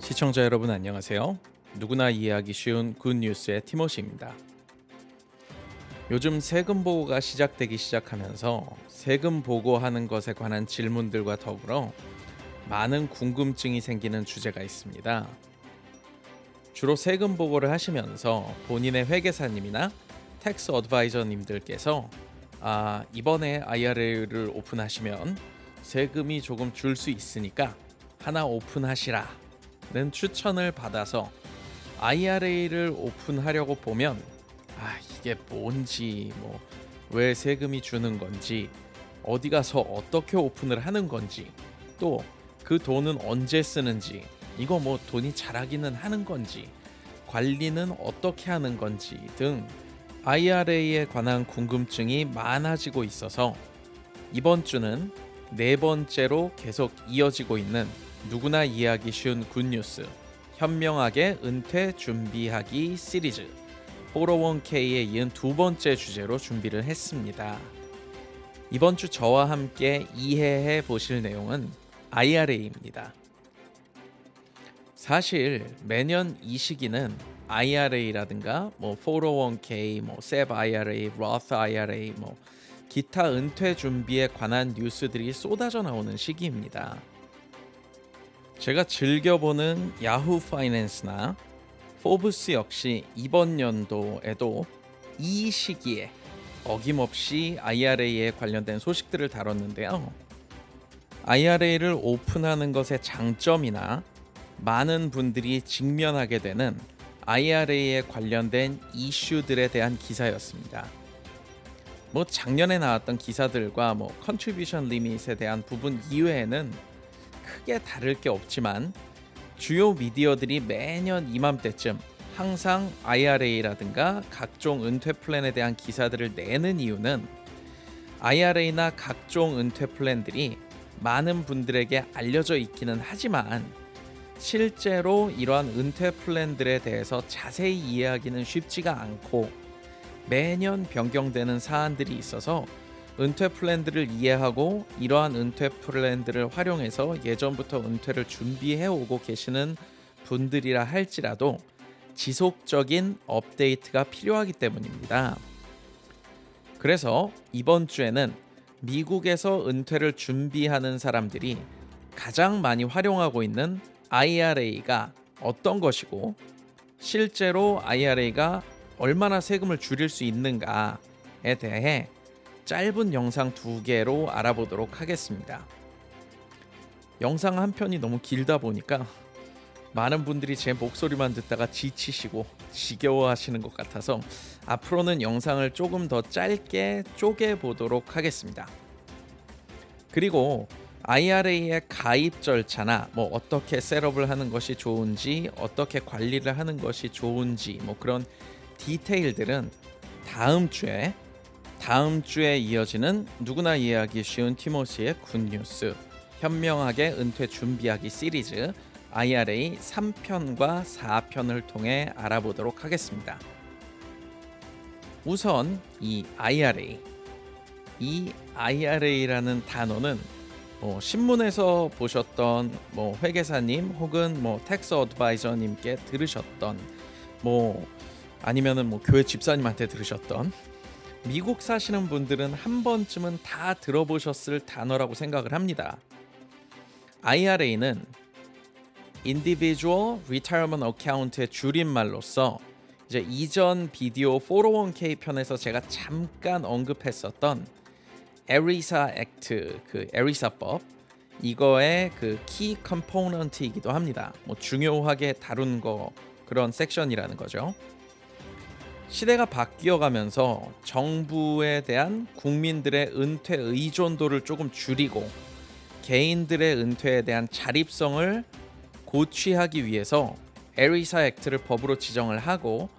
시청자 여러분 안녕하세요. 누구나 이해하기 쉬운 굿뉴스의 티모시입니다. 요즘 세금 보고가 시작하면서 세금 보고하는 것에 관한 질문들과 더불어 많은 궁금증이 생기는 주제가 있습니다. 주로 세금 보고를 하시면서 본인의 회계사님이나 텍스 어드바이저님들께서 이번에 IRA를 오픈하시면 세금이 조금 줄 수 있으니까 하나 오픈하시라 는 추천을 받아서 IRA를 오픈하려고 보면 이게 뭔지 왜 세금이 주는 건지 어디 가서 어떻게 오픈을 하는 건지 또 그 돈은 언제 쓰는지 이거 돈이 자라기는 하는 건지 관리는 어떻게 하는 건지 등 IRA에 관한 궁금증이 많아지고 있어서 이번 주는 네 번째로 계속 이어지고 있는 누구나 이해하기 쉬운 굿뉴스 현명하게 은퇴 준비하기 시리즈 401k에 이은 두 번째 주제로 준비를 했습니다. 이번 주 저와 함께 이해해 보실 내용은 IRA입니다. 사실 매년 이 시기는 IRA라든가 401k, SEP IRA, Roth IRA, 기타 은퇴 준비에 관한 뉴스들이 쏟아져 나오는 시기입니다. 제가 즐겨보는 야후 파이낸스나 포브스 역시 이번 연도에도 이 시기에 어김없이 IRA에 관련된 소식들을 다뤘는데요. IRA를 오픈하는 것의 장점이나 많은 분들이 직면하게 되는 IRA에 관련된 이슈들에 대한 기사였습니다. 작년에 나왔던 기사들과 컨트리뷰션 리밋에 대한 부분 이외에는 크게 다를 게 없지만 주요 미디어들이 매년 이맘때쯤 항상 IRA라든가 각종 은퇴 플랜에 대한 기사들을 내는 이유는 IRA나 각종 은퇴 플랜들이 많은 분들에게 알려져 있기는 하지만 실제로 이러한 은퇴 플랜들에 대해서 자세히 이해하기는 쉽지가 않고 매년 변경되는 사안들이 있어서 은퇴 플랜들을 이해하고 이러한 은퇴 플랜들을 활용해서 예전부터 은퇴를 준비해 오고 계시는 분들이라 할지라도 지속적인 업데이트가 필요하기 때문입니다. 그래서 이번 주에는 미국에서 은퇴를 준비하는 사람들이 가장 많이 활용하고 있는 IRA가 어떤 것이고 실제로 IRA가 얼마나 세금을 줄일 수 있는가에 대해 짧은 영상 두 개로 알아보도록 하겠습니다. 영상 한 편이 너무 길다 보니까 많은 분들이 제 목소리만 듣다가 지치시고 지겨워하시는 것 같아서 앞으로는 영상을 조금 더 짧게 쪼개보도록 하겠습니다. 그리고 IRA의 가입 절차나 어떻게 셋업을 하는 것이 좋은지 어떻게 관리를 하는 것이 좋은지 그런 디테일들은 다음 주에 이어지는 누구나 이해하기 쉬운 티모시의 굿뉴스 현명하게 은퇴 준비하기 시리즈 IRA 3편과 4편을 통해 알아보도록 하겠습니다. 우선 이 IRA라는 단어는 신문에서 보셨던 회계사님 혹은 텍스 어드바이저님께 들으셨던 아니면은 교회 집사님한테 들으셨던 미국 사시는 분들은 한 번쯤은 다 들어보셨을 단어라고 생각을 합니다. IRA는 Individual Retirement Account의 줄임말로서 이제 이전 비디오 401k 편에서 제가 잠깐 언급했었던 ERISA 액트, 그 ERISA법 이거의 그 키 컴포넌트이기도 합니다. 중요하게 다룬 그런 섹션이라는 거죠. 시대가 바뀌어가면서 정부에 대한 국민들의 은퇴 의존도를 조금 줄이고 개인들의 은퇴에 대한 자립성을 고취하기 위해서 에리사 액트를 법으로 지정을 하고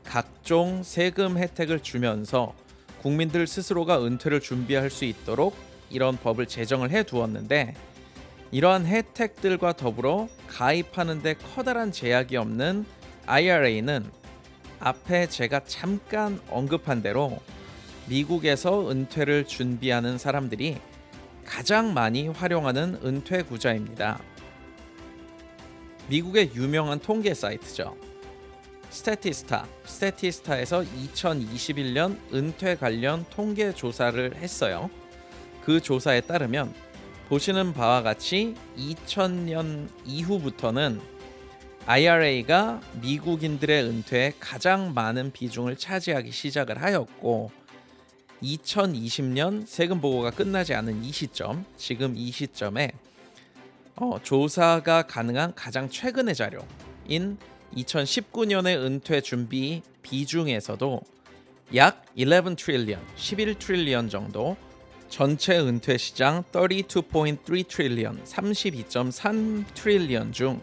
각종 세금 혜택을 주면서 국민들 스스로가 은퇴를 준비할 수 있도록 이런 법을 제정을 해 두었는데 이러한 혜택들과 더불어 가입하는 데 커다란 제약이 없는 IRA는 앞에 제가 잠깐 언급한 대로 미국에서 은퇴를 준비하는 사람들이 가장 많이 활용하는 은퇴 구자입니다. 미국의 유명한 통계 사이트죠. 스태티스타에서 2021년 은퇴 관련 통계 조사를 했어요. 그 조사에 따르면 보시는 바와 같이 2000년 이후부터는 IRA가 미국인들의 은퇴에 가장 많은 비중을 차지하기 시작을 하였고 2020년 세금 보고가 끝나지 않은 이 시점, 지금 이 시점에 조사가 가능한 가장 최근의 자료인 2019년의 은퇴 준비 비중에서도 약 11 트릴리언, 11 트릴리언 정도 전체 은퇴 시장 32.3 트릴리언, 32.3 트릴리언 중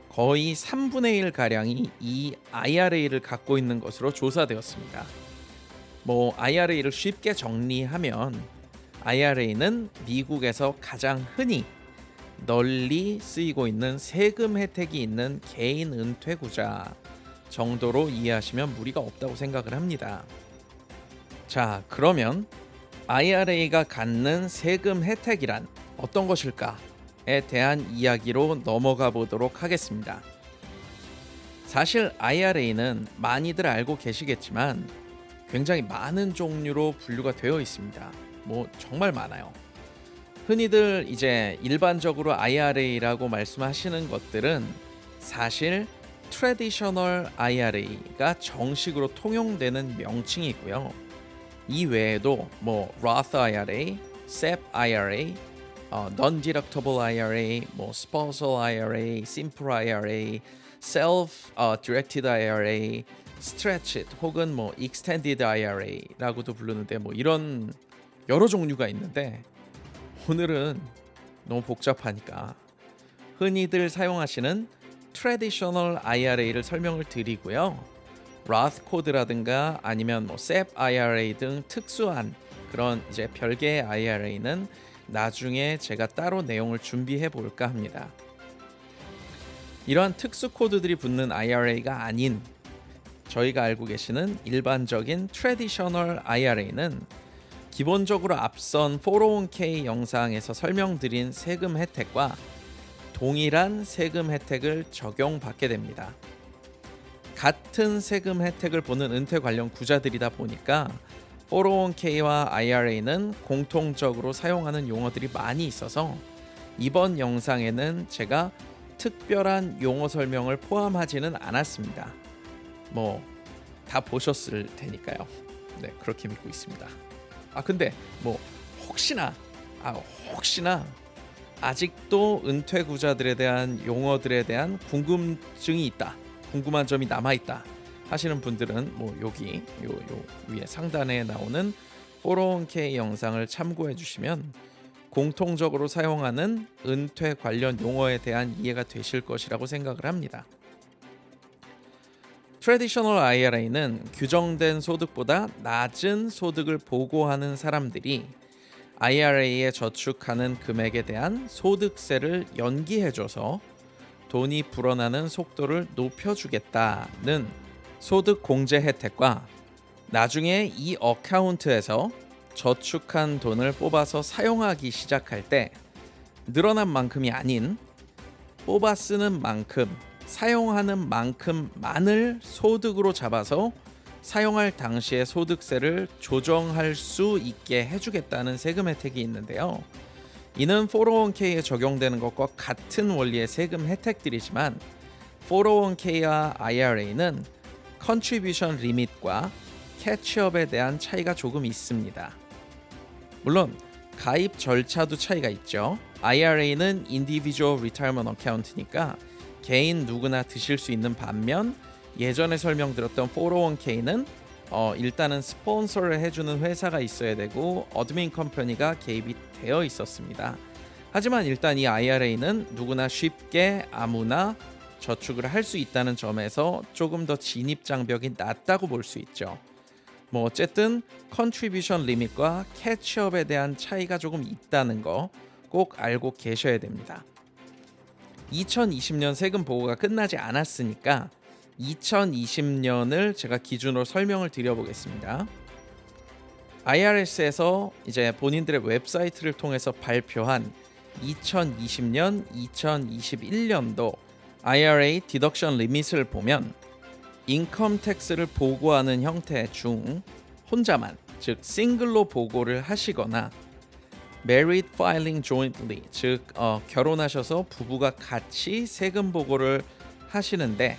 거의 3분의 1 가량이 이 IRA를 갖고 있는 것으로 조사되었습니다. IRA를 쉽게 정리하면 IRA는 미국에서 가장 흔히 널리 쓰이고 있는 세금 혜택이 있는 개인 은퇴구자 정도로 이해하시면 무리가 없다고 생각을 합니다. 자, 그러면 IRA가 갖는 세금 혜택이란 어떤 것일까에 대한 이야기로 넘어가 보도록 하겠습니다. 사실 IRA는 많이들 알고 계시겠지만 굉장히 많은 종류로 분류가 되어 있습니다. 정말 많아요. 흔히들 이제 일반적으로 IRA라고 말씀하시는 것들은 사실 트래디셔널 IRA가 정식으로 통용되는 명칭이고요. 이 외에도 Roth IRA, SEP IRA, Non-Deductible IRA, Spousal IRA, Simple IRA, Self-Directed IRA, Stretched 혹은 Extended IRA라고도 부르는데 이런 여러 종류가 있는데 오늘은 너무 복잡하니까 흔히들 사용하시는 트래디셔널 IRA를 설명을 드리고요. Roth 코드라든가 아니면 SEP IRA 등 특수한 그런 이제 별개의 IRA는 나중에 제가 따로 내용을 준비해 볼까 합니다. 이러한 특수 코드들이 붙는 IRA가 아닌 저희가 알고 계시는 일반적인 트래디셔널 IRA는 기본적으로 앞선 401k 영상에서 설명드린 세금 혜택과 동일한 세금 혜택을 적용받게 됩니다. 같은 세금 혜택을 보는 은퇴 관련 구자들이다 보니까 401k와 IRA는 공통적으로 사용하는 용어들이 많이 있어서 이번 영상에는 제가 특별한 용어 설명을 포함하지는 않았습니다. 다 보셨을 테니까요. 네, 그렇게 믿고 있습니다. 근데 혹시나 아직도 은퇴구자들에 대한 용어들에 대한 궁금증이 있다, 궁금한 점이 남아 있다 하시는 분들은 여기 요 위에 상단에 나오는 401k 영상을 참고해 주시면 공통적으로 사용하는 은퇴 관련 용어에 대한 이해가 되실 것이라고 생각을 합니다. 트래디셔널 IRA는 규정된 소득보다 낮은 소득을 보고하는 사람들이 IRA에 저축하는 금액에 대한 소득세를 연기해줘서 돈이 불어나는 속도를 높여주겠다는 소득 공제 혜택과 나중에 이 어카운트에서 저축한 돈을 뽑아서 사용하기 시작할 때 늘어난 만큼이 아닌 뽑아 쓰는 만큼 사용하는 만큼만을 소득으로 잡아서 사용할 당시의 소득세를 조정할 수 있게 해주겠다는 세금 혜택이 있는데요. 이는 401k에 적용되는 것과 같은 원리의 세금 혜택들이지만 401k와 IRA는 컨트리뷰션 리밋과 캐치업에 대한 차이가 조금 있습니다. 물론 가입 절차도 차이가 있죠. IRA는 Individual Retirement Account니까 개인 누구나 드실 수 있는 반면 예전에 설명드렸던 401k는 일단은 스폰서를 해주는 회사가 있어야 되고 어드민 컴퍼니가 개입이 되어 있었습니다. 하지만 일단 이 IRA는 누구나 쉽게 아무나 저축을 할 수 있다는 점에서 조금 더 진입 장벽이 낮다고 볼 수 있죠. 어쨌든 컨트리뷰션 리밋과 캐치업에 대한 차이가 조금 있다는 거 꼭 알고 계셔야 됩니다. 2020년 세금 보고가 끝나지 않았으니까 2020년을 제가 기준으로 설명을 드려보겠습니다. IRS에서 이제 본인들의 웹사이트를 통해서 발표한 2020년, 2021년도 IRA 디덕션 리밋을 보면 인컴 텍스를 보고하는 형태 중 혼자만, 즉 싱글로 보고를 하시거나 married filing jointly, 즉 결혼하셔서 부부가 같이 세금 보고를 하시는데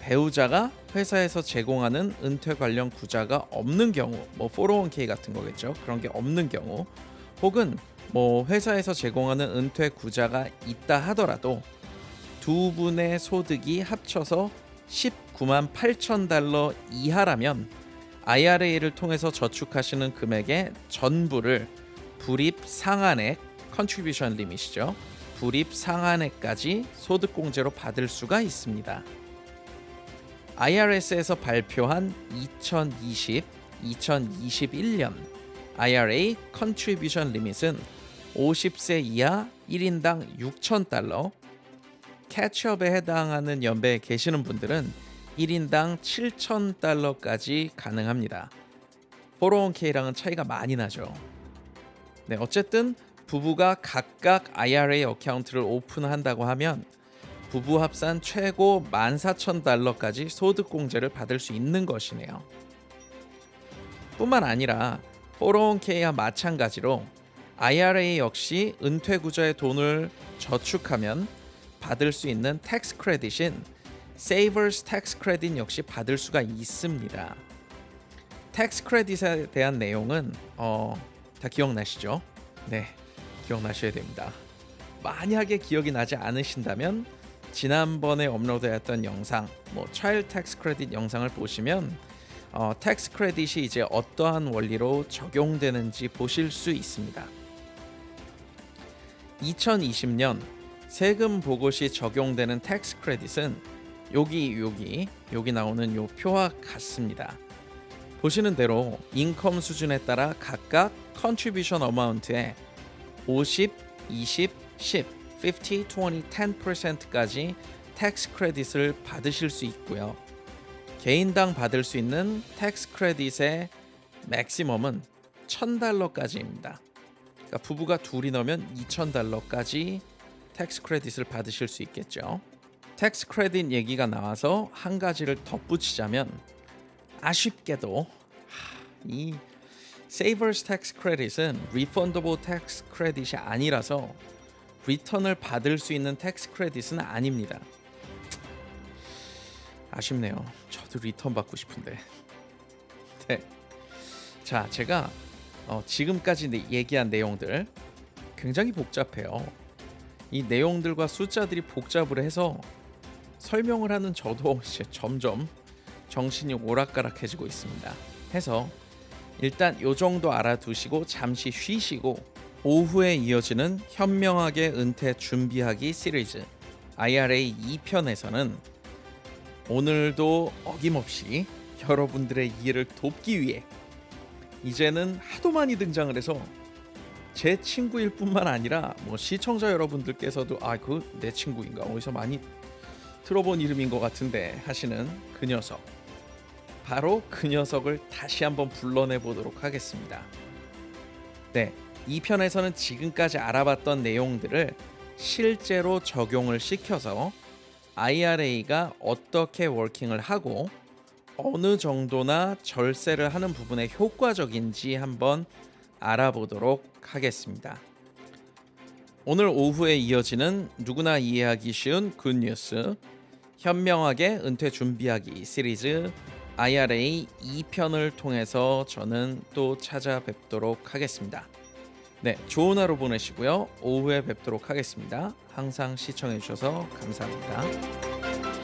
배우자가 회사에서 제공하는 은퇴 관련 구자가 없는 경우, 뭐 401k 같은 거겠죠. 그런 게 없는 경우, 혹은 뭐 회사에서 제공하는 은퇴 구자가 있다 하더라도 두 분의 소득이 합쳐서 19만 8천 달러 이하라면 IRA를 통해서 저축하시는 금액의 전부를 불입 상한액, 컨트리뷰션 리밋이죠. 불입 상한액까지 소득공제로 받을 수가 있습니다. IRS에서 발표한 2020-2021년 IRA 컨트리뷰션 리밋은 50세 이하 1인당 6,000달러, 캐치업에 해당하는 연배에 계시는 분들은 1인당 7,000달러까지 가능합니다. 401k랑은 차이가 많이 나죠. 네, 어쨌든 부부가 각각 IRA 어카운트를 오픈한다고 하면 부부 합산 최고 14,000달러까지 소득공제를 받을 수 있는 것이네요. 뿐만 아니라 401k와 마찬가지로 IRA 역시 은퇴 구자의 돈을 저축하면 받을 수 있는 텍스 크레딧인 Savers Tax Credit 역시 받을 수가 있습니다. 텍스 크레딧에 대한 내용은 다 기억나시죠? 네, 기억나셔야 됩니다. 만약에 기억이 나지 않으신다면 지난번에 업로드했던 영상, 뭐 Child Tax Credit 영상을 보시면 텍스 크레딧이 이제 어떠한 원리로 적용되는지 보실 수 있습니다. 2020년 세금 보고 시 적용되는 텍스 크레딧은 여기 나오는 요 표와 같습니다. 보시는 대로 인컴 수준에 따라 각각 컨트리뷰션 어마운트에 50, 20, 10, 50, 20, 10%까지 텍스 크레딧을 받으실 수 있고요. 개인당 받을 수 있는 텍스 크레딧의 맥시멈은 $1,000까지입니다. 그러니까 부부가 둘이 넣으면 $2,000까지 텍스 크레딧을 받으실 수 있겠죠. 텍스 크레딧 얘기가 나와서 한 가지를 덧붙이자면 아쉽게도 이 Savers Tax Credit은 Refundable Tax Credit이 아니라서 리턴을 받을 수 있는 텍스 크레딧은 아닙니다. 아쉽네요. 저도 리턴 받고 싶은데. 네. 자, 제가 지금까지 얘기한 내용들 굉장히 복잡해요. 이 내용들과 숫자들이 복잡을 해서 설명을 하는 저도 이제 점점 정신이 오락가락해지고 있습니다. 해서 일단 요 정도 알아두시고 잠시 쉬시고 오후에 이어지는 현명하게 은퇴 준비하기 시리즈 IRA 2편에서는 오늘도 어김없이 여러분들의 이해를 돕기 위해 이제는 하도 많이 등장을 해서 제 친구일 뿐만 아니라 뭐 시청자 여러분들께서도 그 내 친구인가 어디서 많이 들어본 이름인 것 같은데 하시는 그 녀석, 바로 그 녀석을 다시 한번 불러내 보도록 하겠습니다. 네, 이 편에서는 지금까지 알아봤던 내용들을 실제로 적용을 시켜서 IRA가 어떻게 워킹을 하고 어느 정도나 절세를 하는 부분에 효과적인지 한번 알아보도록 하겠습니다. 오늘 오후에 이어지는 누구나 이해하기 쉬운 굿뉴스 현명하게 은퇴 준비하기 시리즈 IRA 2편을 통해서 저는 또 찾아뵙도록 하겠습니다. 네, 좋은 하루 보내시고요. 오후에 뵙도록 하겠습니다. 항상 시청해 주셔서 감사합니다.